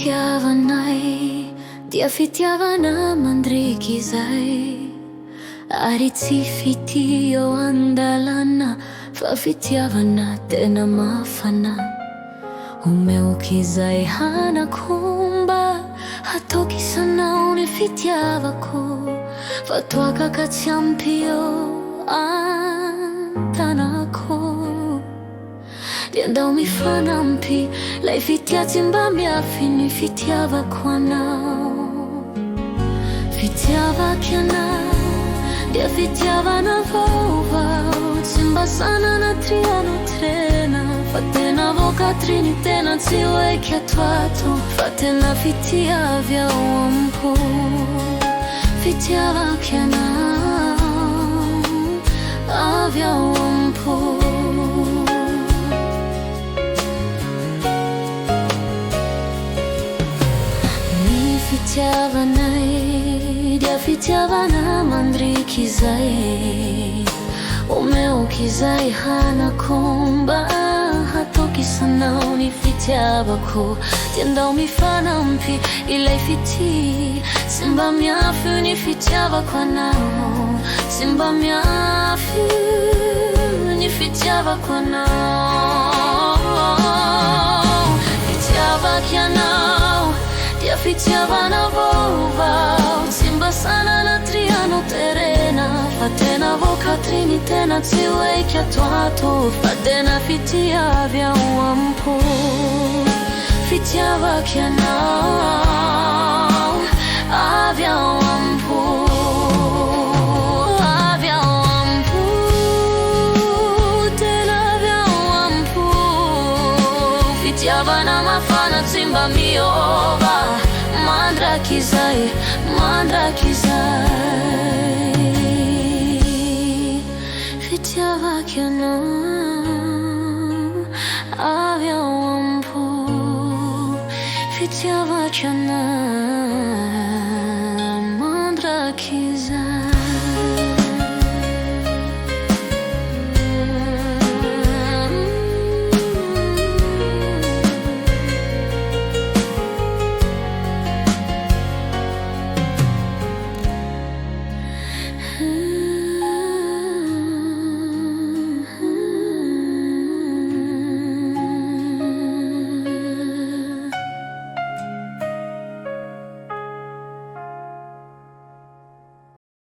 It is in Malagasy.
fitiavanay dia fitiavana mandriky izay, ary tsy fitio andalana fa fitiavana tena mafana. Omeoky izay hanakomba hataoko isanao ny fitiavako, fa toaka ka tsy ampio antanako. Dia andao mifanampy lay fitiatsy mba miafy ny fitiavako anao. Fitiavaky anao dia fitiavana vaovao, tsy mba sanana triano trena, fa tena vokatriny tena tsy hoeky atoato, fa tena fitiavy ao ampo. Fitiavaky anao avy ao ampo. Fitiavanay dia fitiavana mandriky izay, omeoky izay hanakomba hataoko isanao ny fitiavako. Dia andao mifanampy ilay fity, sy mba miafy ny fitiavako anao, sy mba miafy ny fitiavako anao. Fitiavaky anao dia fitiavana vaovao, tsy mba sanana triano terena, fa tena vokatriny tena tsy hoeky atoato, fa tena fitiavy ao ampo. Fitiavaky anao avy ao ampo, avy ao ampo, tena avy ao ampo. Fitiavana mafana tsy mba miova, mandraky izay, mandraky izay. Fitiavaky anao avy ao ampo, fitiavaky anao mandraky izay.